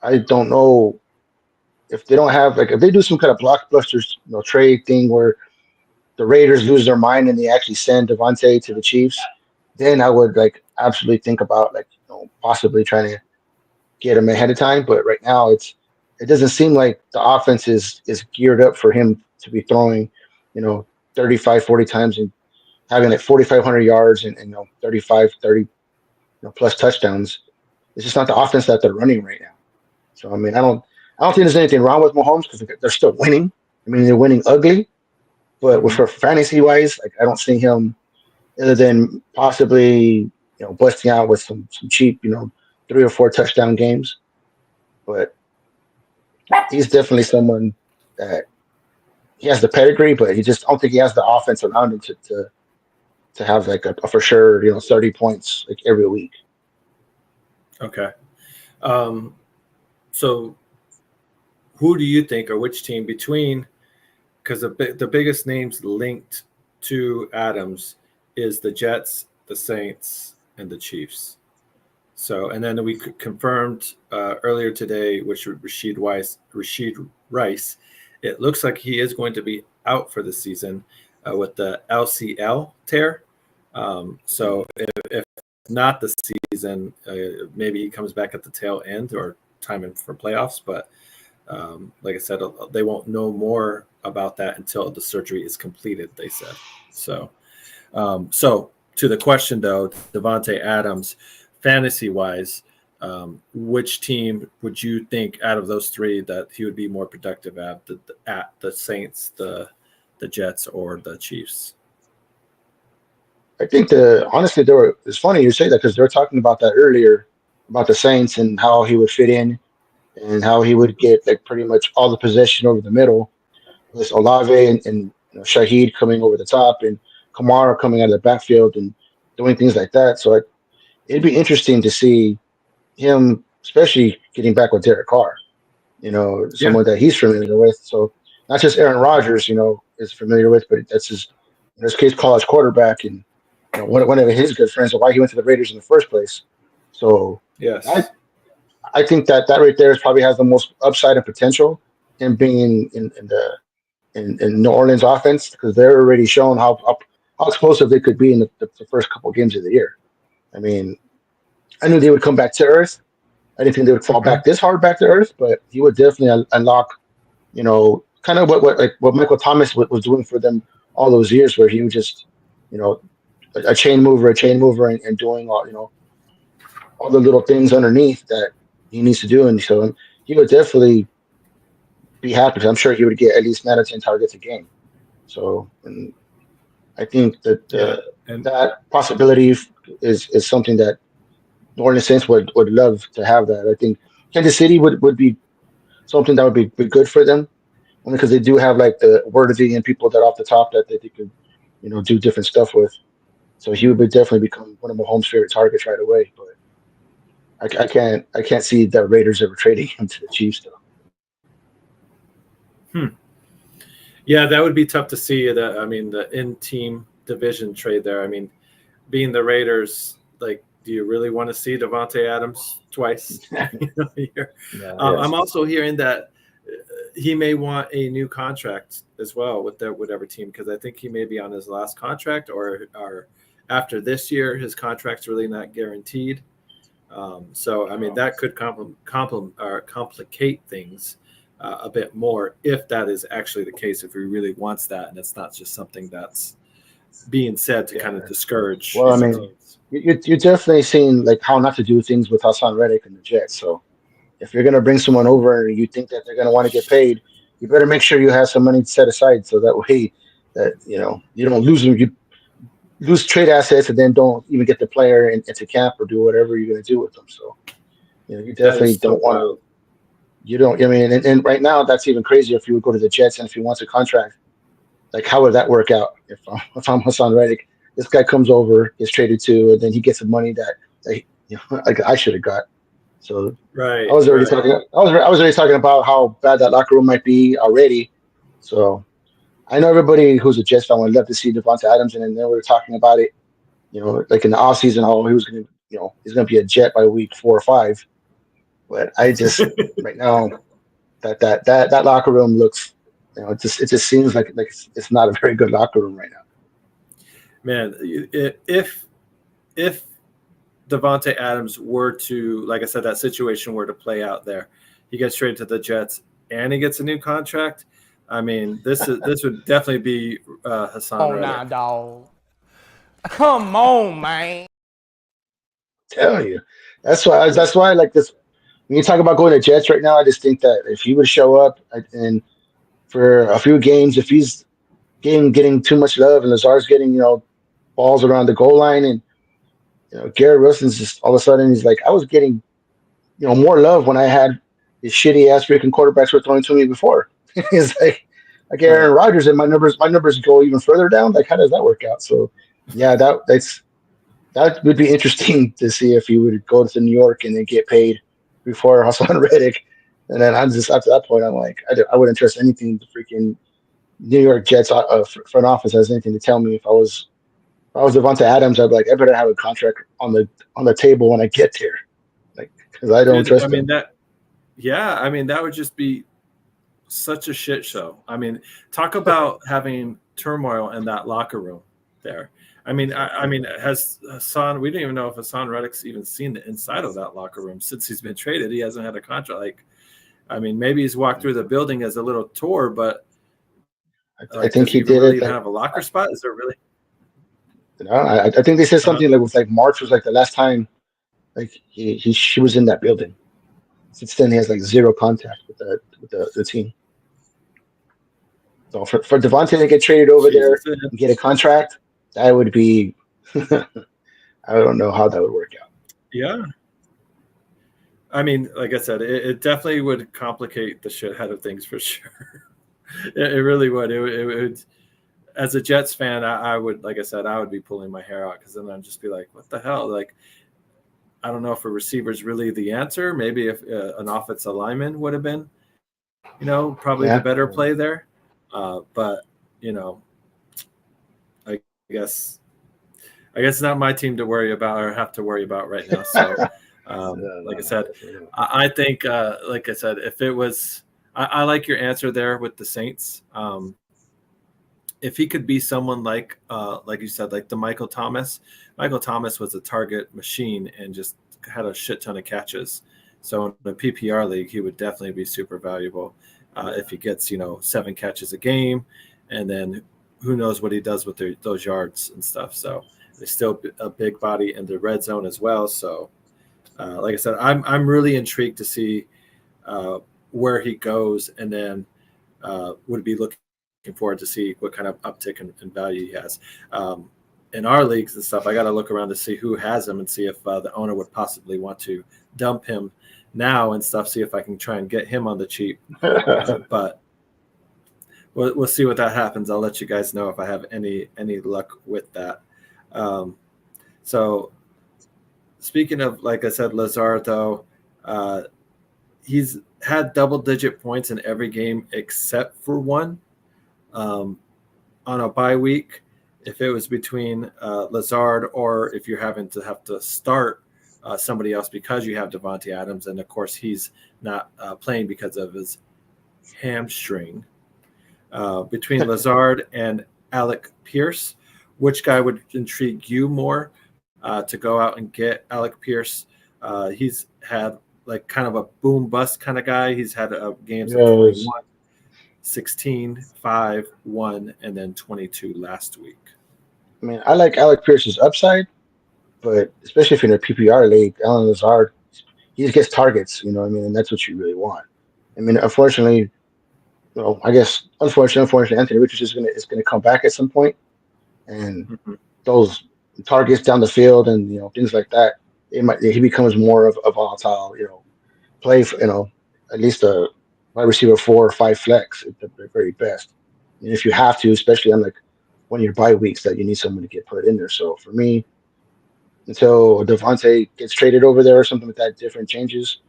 I don't know if they don't have if they do some kind of blockbusters, trade thing where the Raiders lose their mind and they actually send Devontae to the Chiefs, then I would absolutely think about possibly trying to get him ahead of time. But right now it doesn't seem like the offense is geared up for him to be throwing, 35, 40 times and having 4,500 yards and 35, 30 plus touchdowns. It's just not the offense that they're running right now. So I mean, I don't think there's anything wrong with Mahomes because they're still winning. I mean, they're winning ugly, but for fantasy wise, I don't see him other than possibly busting out with some cheap 3 or 4 touchdown games. But he's definitely someone that he has the pedigree, but I don't think he has the offense around him to have a for sure 30 points every week. Okay. So who do you think, or which team between, because the biggest names linked to Adams is the Jets, the Saints, and the Chiefs. So, and then we confirmed earlier today, which Rashid Rice, it looks like he is going to be out for the season with the LCL tear. So if not the season, maybe he comes back at the tail end or timing for playoffs. But like I said, they won't know more about that until the surgery is completed, they said. So, so to the question though, Devontae Adams, fantasy-wise, which team would you think out of those three that he would be more productive at the Saints, the Jets, or the Chiefs? I think honestly, it's funny you say that because they were talking about that earlier about the Saints and how he would fit in and how he would get pretty much all the possession over the middle with Olave and Shaheed coming over the top and Kamara coming out of the backfield and doing things like that. So it'd be interesting to see him, especially getting back with Derek Carr, someone that he's familiar with. So not just Aaron Rodgers, is familiar with, but that's his, in this case, college quarterback and one of his good friends, and why he went to the Raiders in the first place. So yes, I think that right there probably has the most upside and potential in being in New Orleans offense because they're already shown how explosive they could be in the first couple of games of the year. I mean, I knew they would come back to earth. I didn't think they would fall back this hard back to earth, but he would definitely unlock, kind of what Michael Thomas was doing for them all those years, where he was just, a chain mover, and doing all the little things underneath that he needs to do, and so he would definitely be happy. I'm sure he would get at least 9 or 10 targets a game. So, and I think that that possibility is something that New Orleans Saints would love to have. That I think Kansas City would be something that would be good for them, only because they do have the Worthy and people that off the top that they could do different stuff with. So he would definitely become one of Mahomes' favorite targets right away. But I can't see the Raiders ever trading him to the Chiefs though. Yeah, that would be tough to see. The in-team division trade there. I mean, being the Raiders, do you really want to see Devontae Adams twice? I'm also hearing that he may want a new contract as well with whatever team, because I think he may be on his last contract, or after this year, his contract's really not guaranteed. So I mean that could complicate things a bit more if that is actually the case. If he really wants that, and it's not just something that's being said to kind of discourage. Well, I mean, you're definitely seeing like how not to do things with Hassan Reddick and the Jets. So if you're going to bring someone over and you think that they're going to want to get paid, you better make sure you have some money set aside so that way that you don't lose them. You lose trade assets and then don't even get the player into camp or do whatever you're going to do with them. So you definitely don't want to. You don't. I mean, and right now that's even crazier. If you would go to the Jets and if he wants a contract, like how would that work out? If I'm Hassan Reddick, this guy comes over, gets traded to, and then he gets the money that like I should have got. So right, I was already talking. I was already talking about how bad that locker room might be already. So I know everybody who's a Jets fan would love to see Devonta Adams, and then they were talking about it. Like in the offseason, how he was going to, he's going to be a Jet by week 4 or 5. But I just right now that locker room looks, it just seems like it's not a very good locker room right now. Man, if Devonta Adams were to, like I said, that situation were to play out there, he gets traded to the Jets and he gets a new contract. I mean, this would definitely be Hassan Reddick. Now, dog. Come on, man. Tell you, that's why I like this. When you talk about going to Jets right now, I just think that if he would show up and for a few games, if he's getting too much love and Lazard's getting balls around the goal line, and Garrett Wilson's just all of a sudden he's like, I was getting more love when I had these shitty ass freaking quarterbacks were throwing to me before. It's like Aaron Rodgers, and my numbers go even further down. Like, how does that work out? So yeah, that would be interesting to see if he would go to New York and then get paid before Hassan Reddick. And then I'm just, after that point, I'm like, I wouldn't trust anything the freaking New York Jets front office has anything to tell me. If I was Devonta Adams, I'd be like, I better have a contract on the table when I get there, like, because I don't trust him. I mean that would just be such a shit show. I mean, talk about having turmoil in that locker room there. I mean, has Hassan? We didn't even know if Hassan Reddick's even seen the inside of that locker room since he's been traded. He hasn't had a contract. Like, I mean, maybe he's walked through the building as a little tour, but I think he did really it. Have a locker spot? Is there really? I think they said something like March was like the last time like she was in that building. Since then, he has like zero contact with the team. So for Devontae to get traded over there and get a contract, that would be I don't know how that would work out. Yeah. I mean, like I said, it definitely would complicate the shit out of things for sure. It really would. It would. As a Jets fan, I would, like I said, I would be pulling my hair out, because then I'd just be like, what the hell? Like, I don't know if a receiver is really the answer. Maybe if an offensive lineman would have been, probably the better play there. But, I guess it's not my team to worry about or have to worry about right now. So, like I said, I think, like I said, if it was, I like your answer there with the Saints. If he could be someone like you said, like the Michael Thomas. Michael Thomas was a target machine and just had a shit ton of catches. So in the PPR league, he would definitely be super valuable if he gets 7 catches a game, and then who knows what he does with those yards and stuff. So there's still a big body in the red zone as well. So like I said, I'm really intrigued to see where he goes, and then would be looking forward to see what kind of uptick in value he has. In our leagues and stuff, I got to look around to see who has him and see if the owner would possibly want to dump him now and stuff, see if I can try and get him on the cheap. But we'll see what that happens. I'll let you guys know if I have any luck with that. So speaking of, like I said, Lazard, though, he's had double-digit points in every game except for one. On a bye week, if it was between Lazard or if you're having to start somebody else because you have Devontae Adams, and of course he's not playing because of his hamstring. Between Lazard and Alec Pierce, which guy would intrigue you more to go out and get Alec Pierce? He's had like kind of a boom bust kind of guy. He's had games of 21, 16, 5, 1, and then 22 last week. I mean, I like Alec Pierce's upside, but especially if you're in a PPR league, Alan Lazard, he just gets targets, you know what I mean? And that's what you really want. I mean, unfortunately, unfortunately, Anthony Richardson is gonna come back at some point, and those targets down the field and things like that, he becomes more of a volatile, play for, at least a wide receiver 4 or 5 flex at the very best. And if you have to, especially on like one of your bye weeks, that you need someone to get put in there. So for me, until Devontae gets traded over there or something like that, different changes,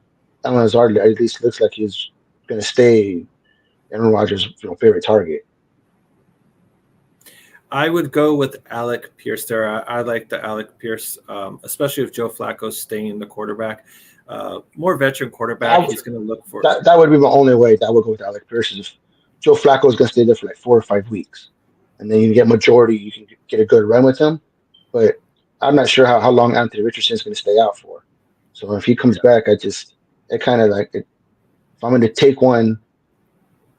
Alan Lazard at least looks like he's going to stay Aaron Rodgers' favorite target. I would go with Alec Pierce there. I like the Alec Pierce, especially if Joe Flacco's staying the quarterback. More veteran quarterback, he's going to look for that would be my only way that I would go with Alec Pierce is if Joe Flacco is going to stay there for like 4 or 5 weeks, and then you can get majority, you can get a good run with him. But I'm not sure how long Anthony Richardson is going to stay out for. So if he comes back, it kind of like if I'm going to take one,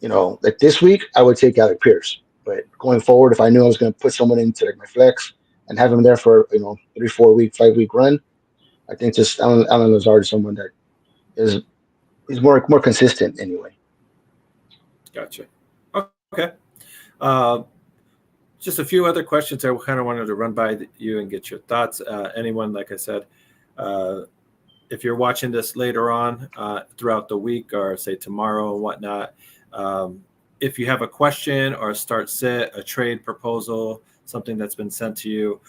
like this week, I would take Alec Pierce. But going forward, if I knew I was going to put someone into like my flex and have him there for 3, 4 week, 5 week run, I think just Alan Lazard is someone that is more consistent anyway. Gotcha. Okay. Just a few other questions I kind of wanted to run by you and get your thoughts. Anyone, like I said, if you're watching this later on throughout the week or say tomorrow and whatnot, if you have a question or a start sit, a trade proposal, something that's been sent to you,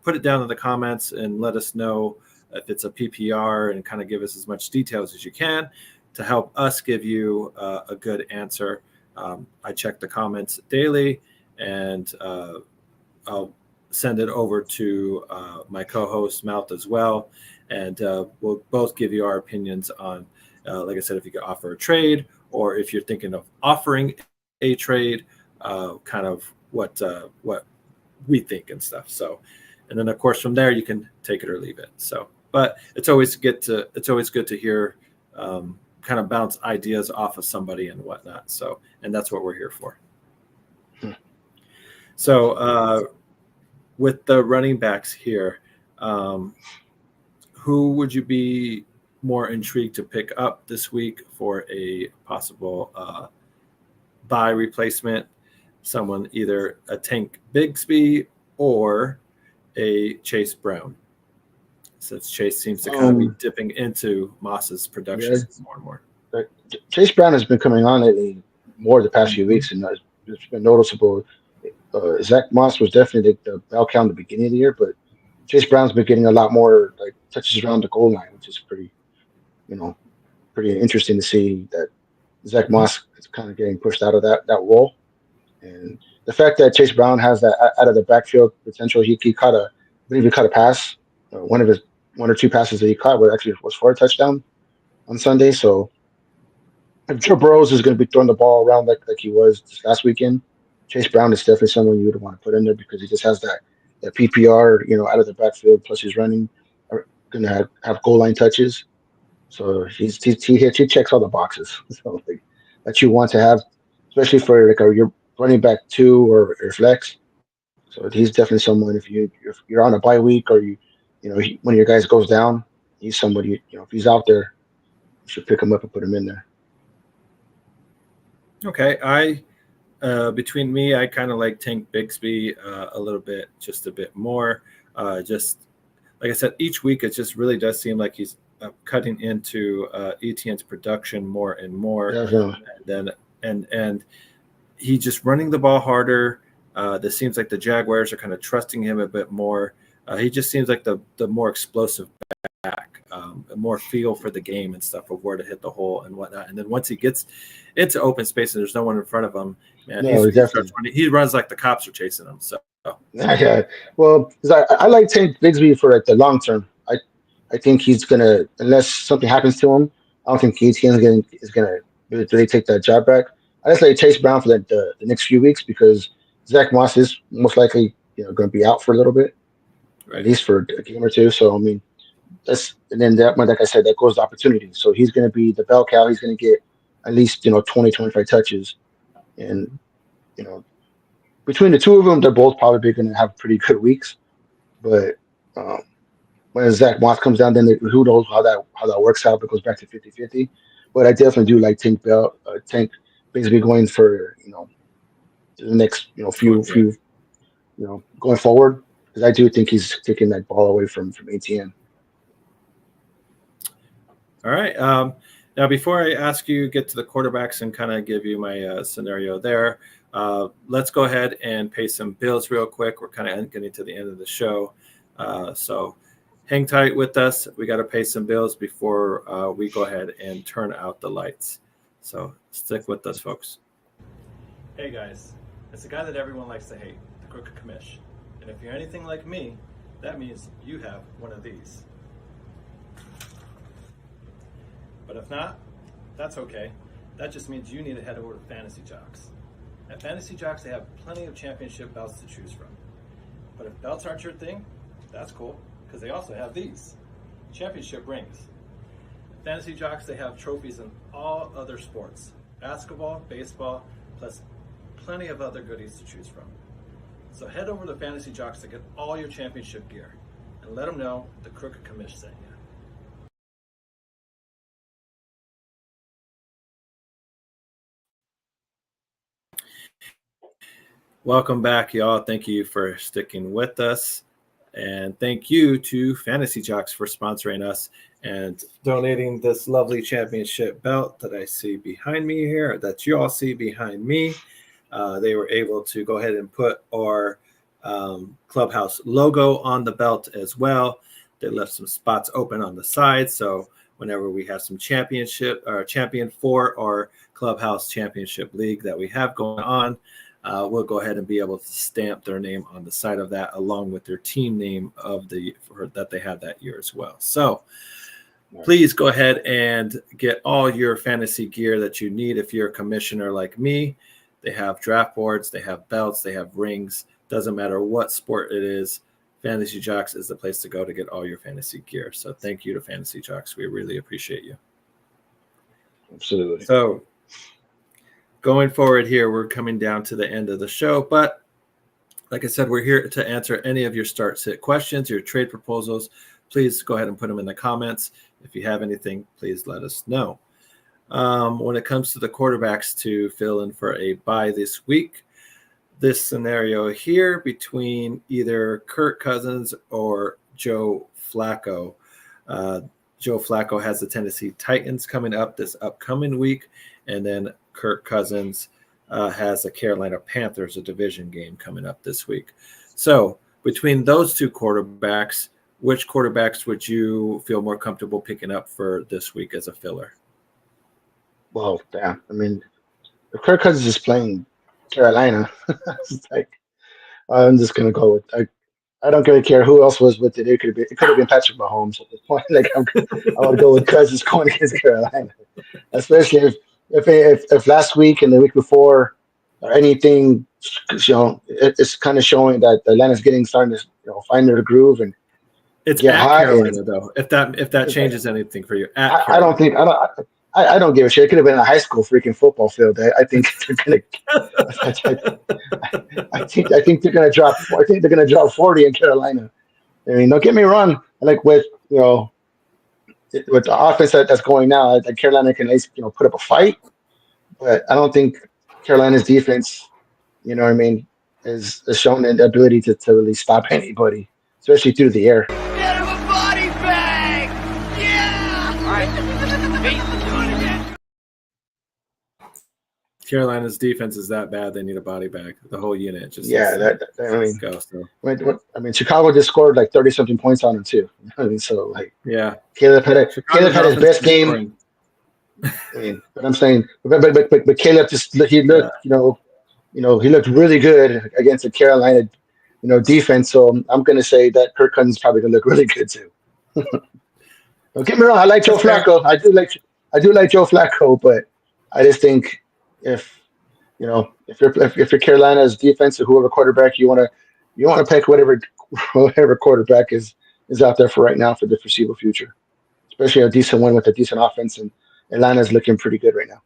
put it down in the comments and let us know if it's a PPR and kind of give us as much details as you can to help us give you a good answer. I check the comments daily, and I'll send it over to my co-host Mouth as well, and we'll both give you our opinions on, like I said, if you could offer a trade or if you're thinking of offering a trade, kind of what we think and stuff. So, and then of course from there you can take it or leave it. So, but it's always good to hear kind of bounce ideas off of somebody and whatnot. So, and that's what we're here for. So with the running backs here, who would you be more intrigued to pick up this week for a possible buy replacement? Someone either a Tank Bigsby or a Chase Brown, since Chase seems to kind of be dipping into Moss's production more and more. Chase Brown has been coming on lately more the past few weeks, and it's been noticeable. Zach Moss was definitely the bell cow in the beginning of the year, but Chase Brown's been getting a lot more like touches around the goal line, which is pretty interesting to see that Zach Moss is kind of getting pushed out of that role. And the fact that Chase Brown has that out of the backfield potential, I believe he caught a pass. One or two passes that he caught was for a touchdown on Sunday. So if Joe Burrows is going to be throwing the ball around like he was this last weekend, Chase Brown is definitely someone you would want to put in there because he just has that PPR, out of the backfield, plus he's running, going to have goal line touches. So he checks all the boxes that you want to have, especially for your running back 2 or flex. So he's definitely someone if you're on a bye week or when your guys goes down, he's somebody if he's out there, you should pick him up and put him in there. Okay, between me, I kind of like Tank Bigsby a little bit, just a bit more. Just like I said, each week it just really does seem like he's cutting into Etienne's production more and more. And he's just running the ball harder. This seems like the Jaguars are kind of trusting him a bit more. He just seems like the more explosive back, more feel for the game and stuff of where to hit the hole and whatnot. And then once he gets into open space and there's no one in front of him, man, he runs like the cops are chasing him. So okay, well, I like Tank Bigsby for like the long term. I think he's gonna, unless something happens to him, I don't think Etienne is gonna Do they take that job back? I just like Chase Brown for the next few weeks because Zach Moss is most likely going to be out for a little bit, at least for a game or two. So I mean, and then that like I said, that goes to opportunity. So he's going to be the bell cow. He's going to get at least 20, 25 touches, and between the two of them, they're both probably going to have pretty good weeks. But when Zach Moss comes down, then who knows how that works out? It goes back to 50-50. But I definitely do like Tank basically going for the next few going forward, because I do think he's taking that ball away from ATN. All right. Now, before I ask you get to the quarterbacks and kind of give you my scenario there, let's go ahead and pay some bills real quick. We're kind of getting to the end of the show, so hang tight with us. We got to pay some bills before we go ahead and turn out the lights. So stick with us, folks. Hey guys, it's the guy that everyone likes to hate, the Crooked Commish. And if you're anything like me, that means you have one of these. But if not, that's okay. That just means you need to head over to Fantasy Jocks. At Fantasy Jocks, they have plenty of championship belts to choose from. But if belts aren't your thing, that's cool, because they also have these, championship rings. At Fantasy Jocks, they have trophies in all other sports, basketball, baseball, plus plenty of other goodies to choose from. So head over to Fantasy Jocks to get all your championship gear, and let them know the Crooked Commish sent you. Welcome back, y'all. Thank you for sticking with us. And thank you to Fantasy Jocks for sponsoring us and donating this lovely championship belt that I see behind me here, that you all see behind me. They were able to go ahead and put our Clubhouse logo on the belt as well. They left some spots open on the side, so whenever we have some championship or champion for our Clubhouse Championship League that we have going on, we'll go ahead and be able to stamp their name on the side of that, along with their team name that they had that year as well. So please go ahead and get all your fantasy gear that you need. If you're a commissioner like me, they have draft boards, they have belts, they have rings. Doesn't matter what sport it is, Fantasy Jocks is the place to go to get all your fantasy gear. So thank you to Fantasy Jocks. We really appreciate you. Absolutely. So going forward here, we're coming down to the end of the show, but like I said, we're here to answer any of your start-sit questions, your trade proposals. Please go ahead and put them in the comments. If you have anything, please let us know. When it comes to the quarterbacks to fill in for a bye this week, this scenario here between either Kirk Cousins or Joe Flacco. Joe Flacco has the Tennessee Titans coming up this upcoming week, and then Kirk Cousins has the Carolina Panthers, a division game coming up this week. So between those two quarterbacks, which quarterbacks would you feel more comfortable picking up for this week as a filler? Well, damn. I mean, if Kirk Cousins is playing Carolina, it's like I'm just gonna go with. I don't really care who else was with it. It could have been Patrick Mahomes at this point. Like I would go with Cousins going against Carolina, especially if last week and the week before or anything, it's kind of showing that Atlanta's starting to find their groove and it's get at high. Carolina though. If that changes anything for you, I don't give a shit. It could have been a high school freaking football field. I think they're gonna. I think they're gonna drop. I think they're gonna drop 40 in Carolina. I mean, don't get me wrong. Like with the offense that's going now, that Carolina can at least put up a fight. But I don't think Carolina's defense, is shown the ability to really stop anybody, especially through the air. Get him a body bag! Yeah! All right. Carolina's defense is that bad; they need a body bag. The whole unit just go. So. Chicago just scored like 30-something points on them too. So like, yeah, Caleb had his best game. But I'm saying, but Caleb he looked, he looked really good against the Carolina, defense. So I'm going to say that Kirk Cousins is probably going to look really good too. Don't get me wrong, I like Joe Flacco. I do like Joe Flacco, but I just think if you're Carolina's defense or whoever quarterback you want to pick whatever quarterback is out there for right now for the foreseeable future, especially a decent one with a decent offense, and Atlanta's looking pretty good right now.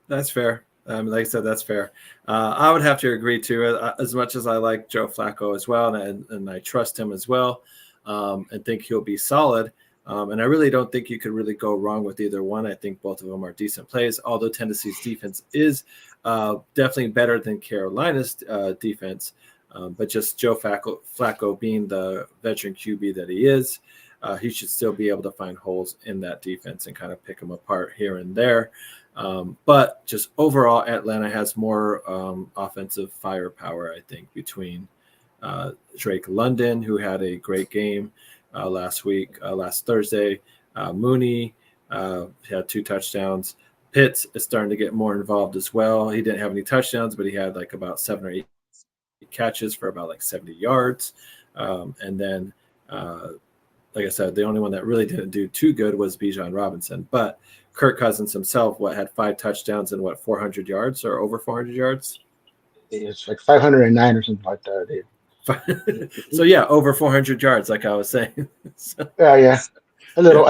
That's fair. Like I said, that's fair. I would have to agree too. As much as I like Joe Flacco as well, and I trust him as well, and think he'll be solid. And I really don't think you could really go wrong with either one. I think both of them are decent plays, although Tennessee's defense is definitely better than Carolina's defense. But just Joe Flacco being the veteran QB that he is, he should still be able to find holes in that defense and kind of pick them apart here and there. But just overall, Atlanta has more offensive firepower, I think, between Drake London, who had a great game last Thursday. Mooney had 2 touchdowns. Pitts is starting to get more involved as well. He didn't have any touchdowns, but he had like about 7 or 8 catches for about like 70 yards. And then, like I said, the only one that really didn't do too good was Bijan Robinson. But Kirk Cousins himself, had 5 touchdowns and 400 yards or over 400 yards? It's like 509 or something like that, dude. So yeah, over 400 yards, like I was saying. So, yeah, a little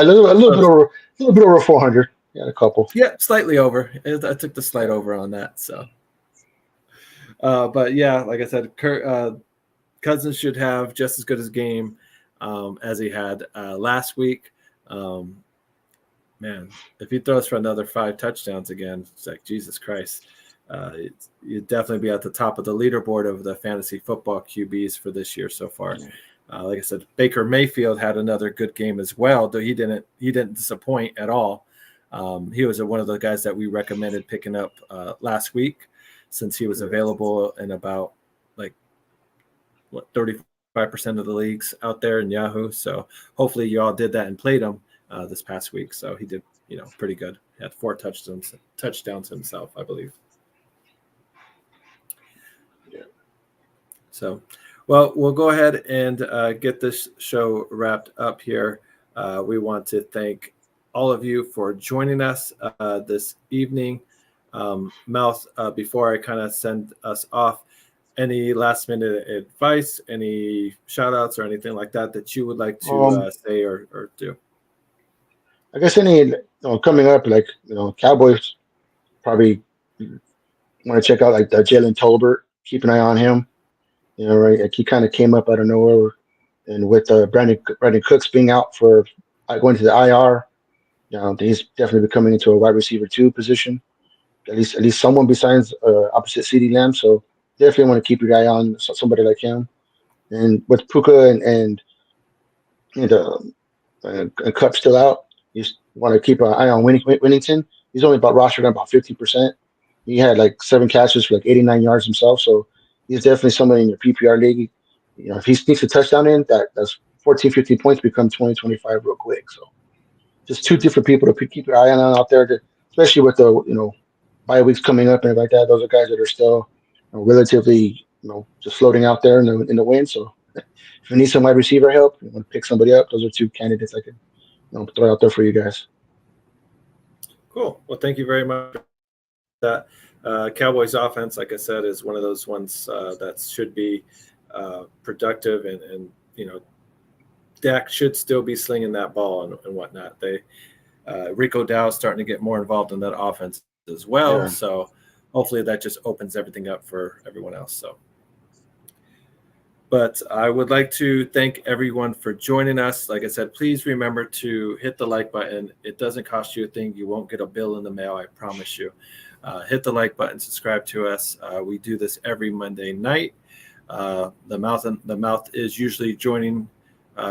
bit over 400. Yeah, a couple. Yeah, slightly over. I took the slight over on that. So, but yeah, like I said, Cousins should have just as good a game as he had last week. Man, if he throws for another 5 touchdowns again, it's like Jesus Christ. You'd definitely be at the top of the leaderboard of the fantasy football QBs for this year so far. Like I said, Baker Mayfield had another good game as well, though he didn't disappoint at all. He was one of the guys that we recommended picking up last week, since he was available in about 35% of the leagues out there in Yahoo. So hopefully you all did that and played him this past week. So he did, pretty good. He had 4 touchdowns himself, I believe. So, well, we'll go ahead and get this show wrapped up here. We want to thank all of you for joining us this evening. Mouth, before I kind of send us off, any last minute advice, any shout outs or anything like that you would like to say or do? I guess coming up, Cowboys probably want to check out the Jalen Tolbert. Keep an eye on him. Right? Like he kind of came up out of nowhere, and with Brandon Cooks being out for going to the IR, he's definitely coming into a wide receiver 2 position. At least someone besides opposite CeeDee Lamb. So definitely want to keep your eye on somebody like him. And with Puka and Cup still out, you just want to keep an eye on Winnington. He's only rostered about 50%. He had 7 catches for 89 yards himself. So he's definitely somebody in your PPR league. If he sneaks a touchdown in, that's 14, 15 points become 20, 25 real quick. So just 2 different people to keep your eye on out there, especially with the, bye weeks coming up and like that. Those are guys that are still relatively, just floating out there in the wind. So if you need some wide receiver help, you want to pick somebody up, those are 2 candidates I could throw out there for you guys. Cool. Well, thank you very much for that. Cowboys offense, like I said, is one of those ones that should be productive, and Dak should still be slinging that ball and whatnot. Rico Dow is starting to get more involved in that offense as well. Yeah. So hopefully that just opens everything up for everyone else. So, but I would like to thank everyone for joining us. Like I said, please remember to hit the like button. It doesn't cost you a thing. You won't get a bill in the mail, I promise you. Hit the like button, subscribe to us. We do this every Monday night. The mouth is usually joining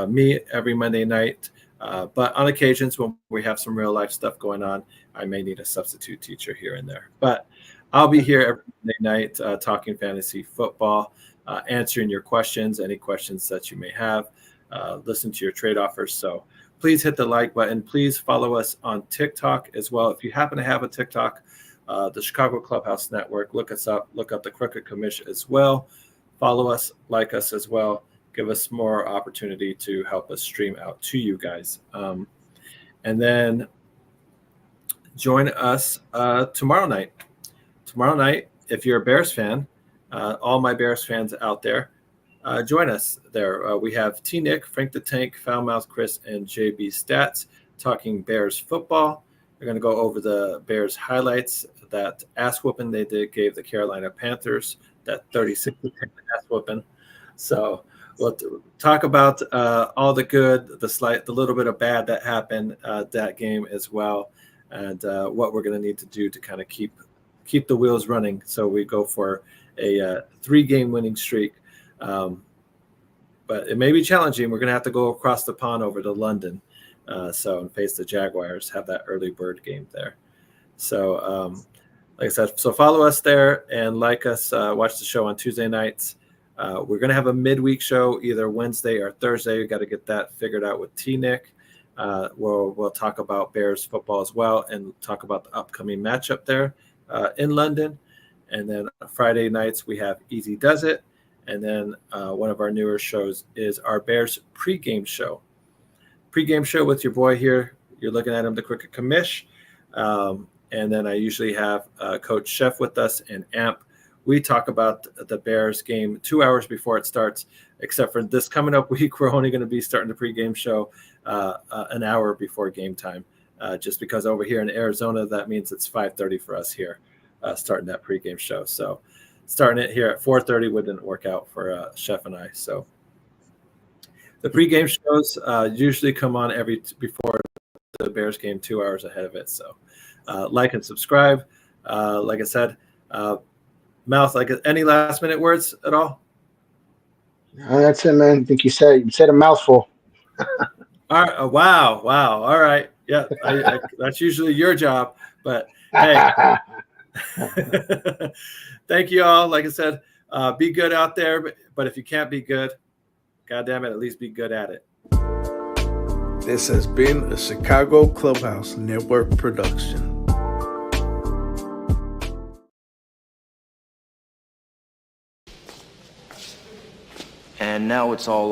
me every Monday night. But on occasions when we have some real life stuff going on, I may need a substitute teacher here and there. But I'll be here every Monday night talking fantasy football, answering your questions, any questions that you may have, listen to your trade offers. So please hit the like button. Please follow us on TikTok as well. If you happen to have a TikTok, the Chicago Clubhouse Network, look us up, look up the Crooked Commish as well. Follow us, like us as well. Give us more opportunity to help us stream out to you guys. And then join us tomorrow night. Tomorrow night, if you're a Bears fan, all my Bears fans out there, join us there. We have T. Nick, Frank the Tank, Foulmouth Chris, and JB Stats talking Bears football. We're going to go over the Bears highlights, that ass whooping they gave the Carolina Panthers, that 36 ass whooping. So we'll talk about all the good, the little bit of bad that happened that game as well, and what we're going to need to do to kind of keep the wheels running. So we go for a 3-game winning streak. But it may be challenging. We're going to have to go across the pond over to London, and face the Jaguars, have that early bird game there. So, like I said, so follow us there and like us. Watch the show on Tuesday nights. We're going to have a midweek show either Wednesday or Thursday. We got to get that figured out with T. Nick. We'll talk about Bears football as well and talk about the upcoming matchup there in London. And then Friday nights we have Easy Does It. And then one of our newer shows is our Bears pregame show. Pregame show with your boy here. You're looking at him, the Cricket Commish. And then I usually have Coach Chef with us and Amp. We talk about the Bears game 2 hours before it starts, except for this coming up week. We're only going to be starting the pregame show an hour before game time, just because over here in Arizona, that means it's 5:30 for us here, starting that pregame show. So starting it here at 4:30 wouldn't work out for Chef and I. So the pregame shows usually come on before the Bears game, 2 hours ahead of it. So like and subscribe. Like I said, Mouth, like any last minute words at all? That's it, man. I think you said a mouthful. All right. Wow. All right. Yeah, that's usually your job. But hey, thank you all. Like I said, be good out there. But if you can't be good, God damn it, at least be good at it. This has been a Chicago Clubhouse Network production. And now it's all